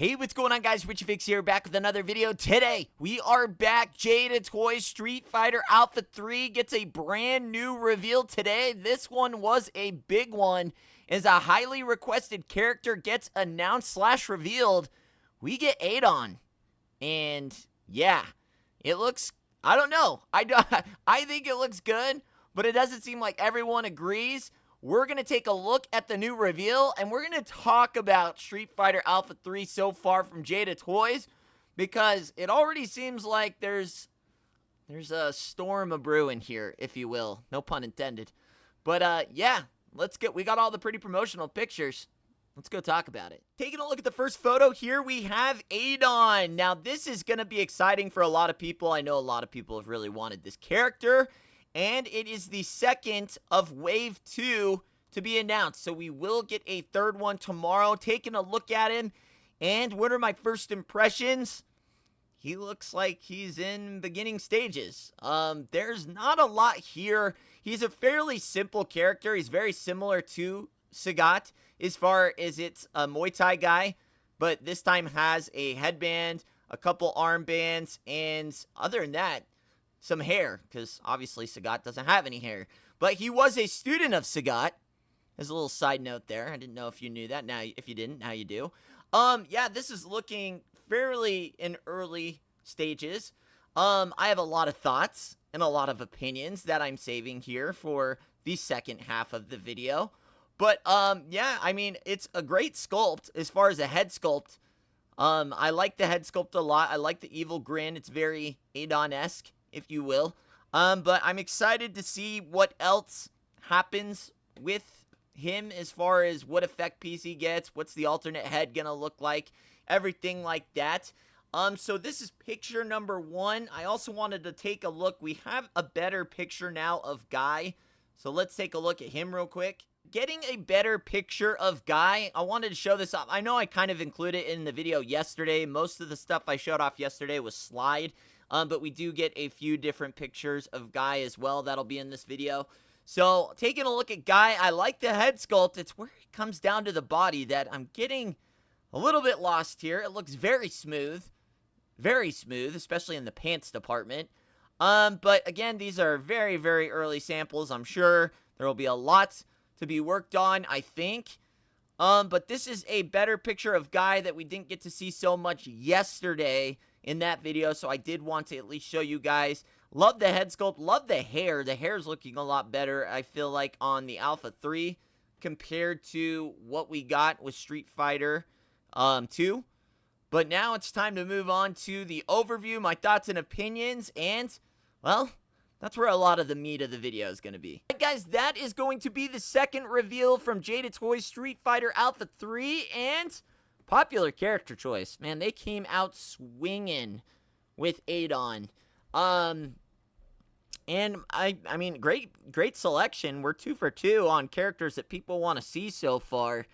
Hey, what's going on, guys? Richie Fix here, back with another video. Today, we are back. Jada Toys Street Fighter Alpha 3 gets a brand new reveal today. This one was a big one. As a highly requested character gets announced / revealed, we get Adon. And yeah, it looks, I don't know. I think it looks good, but it doesn't seem like everyone agrees. We're going to take a look at the new reveal, and we're going to talk about Street Fighter Alpha 3 so far from Jada Toys, because it already seems like there's a storm a-brewing here, if you will. No pun intended. But, yeah, we got all the pretty promotional pictures. Let's go talk about it. Taking a look at the first photo here, we have Adon. Now, this is going to be exciting for a lot of people. I know a lot of people have really wanted this character. And it is the second of Wave 2 to be announced. So we will get a third one tomorrow. Taking a look at him. And what are my first impressions? He looks like he's in beginning stages. There's not a lot here. He's a fairly simple character. He's very similar to SAGAT as far as it's a Muay Thai guy. But this time has a headband, a couple armbands, and other than that, some hair, because obviously Sagat doesn't have any hair. But he was a student of Sagat. As a little side note there. I didn't know if you knew that. Now, if you didn't, now you do. Yeah, this is looking fairly in early stages. I have a lot of thoughts and a lot of opinions that I'm saving here for the second half of the video. But, yeah, I mean, it's a great sculpt as far as a head sculpt. I like the head sculpt a lot. I like the evil grin. It's very Adon-esque, if you will. But I'm excited to see what else happens with him as far as what effect PC gets, what's the alternate head gonna look like, everything like that. So this is picture number 1. I also wanted to take a look. We have a better picture now of Guy. So let's take a look at him real quick. Getting a better picture of Guy, I wanted to show this off. I know I kind of included it in the video yesterday. Most of the stuff I showed off yesterday was slide. But we do get a few different pictures of Guy as well. That'll be in this video. So, taking a look at Guy, I like the head sculpt. It's where it comes down to the body that I'm getting a little bit lost here. It looks very smooth, especially in the pants department. But again, these are very, very early samples. I'm sure there will be a lot to be worked on, I think. But this is a better picture of Guy that we didn't get to see so much yesterday in that video, so I did want to at least show you guys. Love the head sculpt, love the hair. The hair is looking a lot better, I feel like, on the Alpha 3 compared to what we got with Street Fighter 2. But now it's time to move on to the overview, my thoughts and opinions, and, well, that's where a lot of the meat of the video is going to be. Alright, guys, that is going to be the second reveal from Jada Toys Street Fighter Alpha 3, and popular character choice. Man, they came out swinging with Adon. And I mean, great selection. We're 2 for 2 on characters that people want to see so far.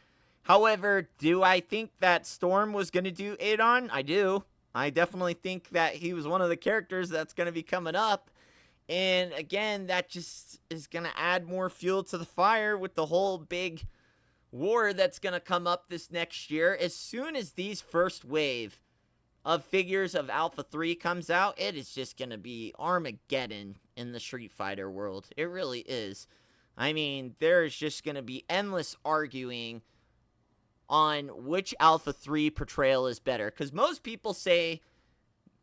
However, do I think that Storm was going to do Adon? I do. I definitely think that he was one of the characters that's going to be coming up. And again, that just is going to add more fuel to the fire with the whole big war that's going to come up this next year. As soon as these first wave of figures of Alpha 3 comes out, it is just going to be Armageddon in the Street Fighter world. It really is. I mean, there is just going to be endless arguing on which Alpha 3 portrayal is better. Because most people say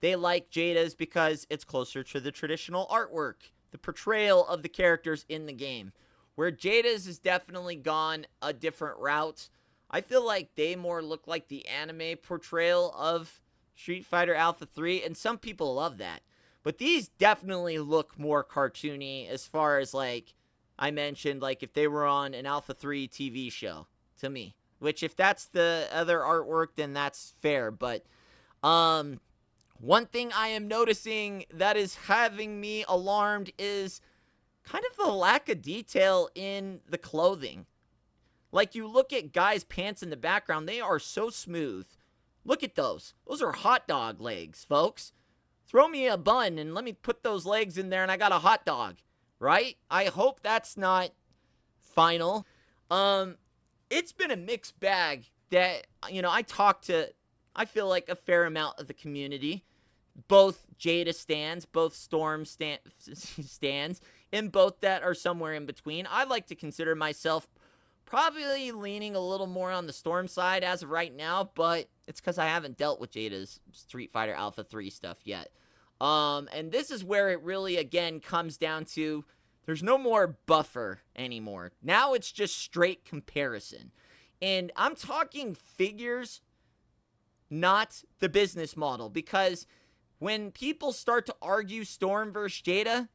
they like Jada's because it's closer to the traditional artwork, the portrayal of the characters in the game. Where Jada's has definitely gone a different route. I feel like they more look like the anime portrayal of Street Fighter Alpha 3, and some people love that. But these definitely look more cartoony as far as, like, I mentioned, like, if they were on an Alpha 3 TV show, to me. Which, if that's the other artwork, then that's fair. But, one thing I am noticing that is having me alarmed is kind of the lack of detail in the clothing. Like, you look at Guy's pants in the background, they are so smooth. Look at those. Those are hot dog legs, folks. Throw me a bun and let me put those legs in there and I got a hot dog, right? I hope that's not final. It's been a mixed bag that, you know, I talked to I feel like, a fair amount of the community. Both Jada stands, both Storm stands, and both that are somewhere in between. I like to consider myself probably leaning a little more on the Storm side as of right now, but it's because I haven't dealt with Jada's Street Fighter Alpha 3 stuff yet. And this is where it really, again, comes down to there's no more buffer anymore. Now it's just straight comparison. And I'm talking figures, not the business model, because when people start to argue Storm versus Jada,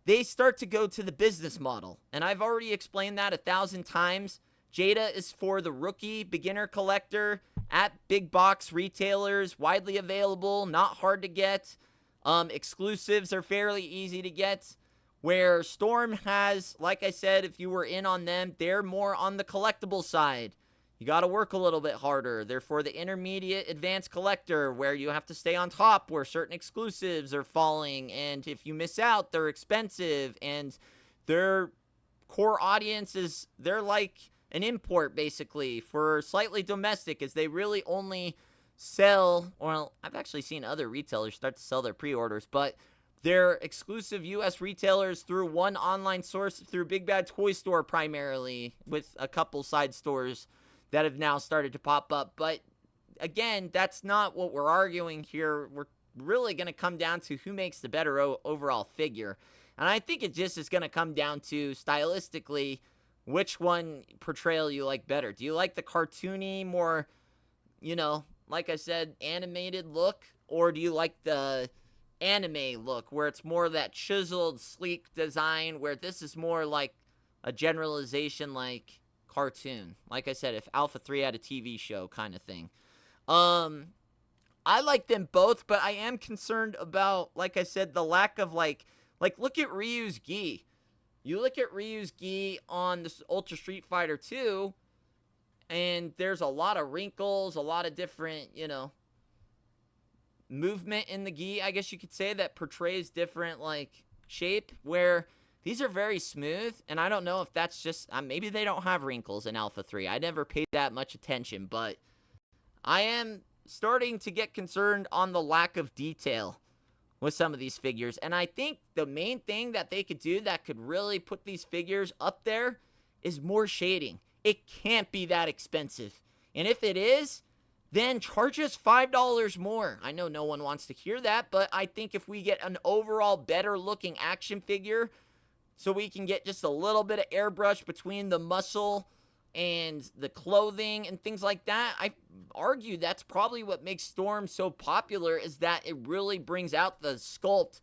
they start to go to the business model. And I've already explained that 1,000 times. Jada is for the rookie beginner collector at big box retailers, widely available, not hard to get. Exclusives are fairly easy to get. Where Storm has, like I said, if you were in on them, they're more on the collectible side. You got to work a little bit harder. They're for the intermediate advanced collector where you have to stay on top, where certain exclusives are falling, and if you miss out, they're expensive, and their core audience is, they're like an import basically for slightly domestic, as they really only sell, well, I've actually seen other retailers start to sell their pre-orders, but they're exclusive U.S. retailers through one online source, through Big Bad Toy Store primarily, with a couple side stores that have now started to pop up. But again, that's not what we're arguing here. We're really going to come down to who makes the better overall figure. And I think it just is going to come down to, stylistically, which one portrayal you like better. Do you like the cartoony, more, you know, like I said, animated look? Or do you like the anime look, where it's more that chiseled, sleek design, where this is more like a generalization like cartoon? Like I said, if Alpha 3 had a TV show kind of thing. I like them both, but I am concerned about, like I said, the lack of like look at Ryu's gi. You look at Ryu's gi on this Ultra Street Fighter 2, and there's a lot of wrinkles, a lot of different, you know, movement in the gi, I guess you could say, that portrays different, like, shape, where these are very smooth, and I don't know if that's just, maybe they don't have wrinkles in Alpha 3. I never paid that much attention, but I am starting to get concerned on the lack of detail with some of these figures, and I think the main thing that they could do that could really put these figures up there is more shading. It can't be that expensive, and if it is, then charge us $5 more. I know no one wants to hear that, but I think if we get an overall better looking action figure, so we can get just a little bit of airbrush between the muscle and the clothing and things like that, I argue that's probably what makes Storm so popular, is that it really brings out the sculpt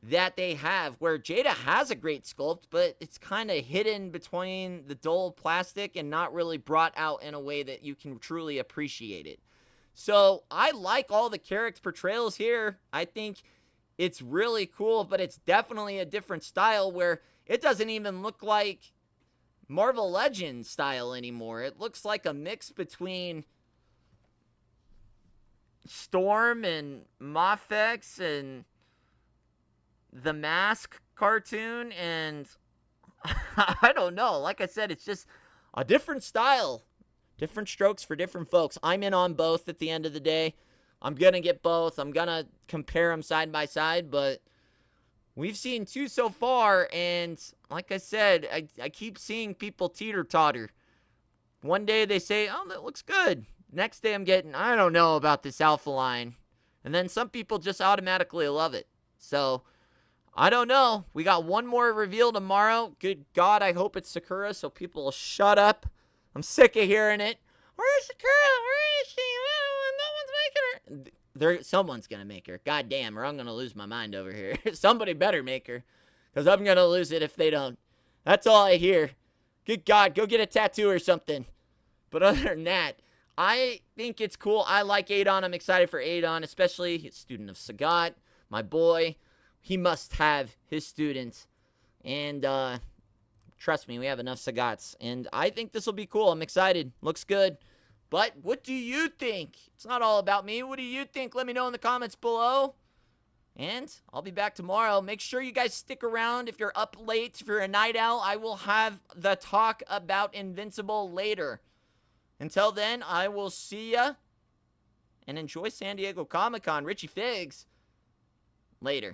that they have, where Jada has a great sculpt, but it's kind of hidden between the dull plastic and not really brought out in a way that you can truly appreciate it. So I like all the character portrayals here. I think it's really cool, but it's definitely a different style, where it doesn't even look like Marvel Legends style anymore. It looks like a mix between Storm and Mafex and the Mask cartoon, and I don't know. Like I said, it's just a different style. Different strokes for different folks. I'm in on both at the end of the day. I'm going to get both. I'm going to compare them side by side, but we've seen two so far, and like I said, I keep seeing people teeter-totter. One day they say, oh, that looks good. Next day I'm getting, I don't know about this Alpha line. And then some people just automatically love it. So I don't know. We got one more reveal tomorrow. Good God, I hope it's Sakura, so people will shut up. I'm sick of hearing it. Where's Sakura? Where is she? No one's making her. Someone's going to make her. God damn, or I'm going to lose my mind over here. Somebody better make her, because I'm going to lose it if they don't. That's all I hear. Good God, go get a tattoo or something. But other than that, I think it's cool. I like Adon. I'm excited for Adon, especially he's a student of Sagat, my boy. He must have his students. And trust me, we have enough Sagats. And I think this will be cool. I'm excited. Looks good. But what do you think? It's not all about me. What do you think? Let me know in the comments below. And I'll be back tomorrow. Make sure you guys stick around. If you're up late, if you're a night owl, I will have the talk about Invincible later. Until then, I will see ya. and enjoy San Diego Comic-Con. Richie Figs. Later.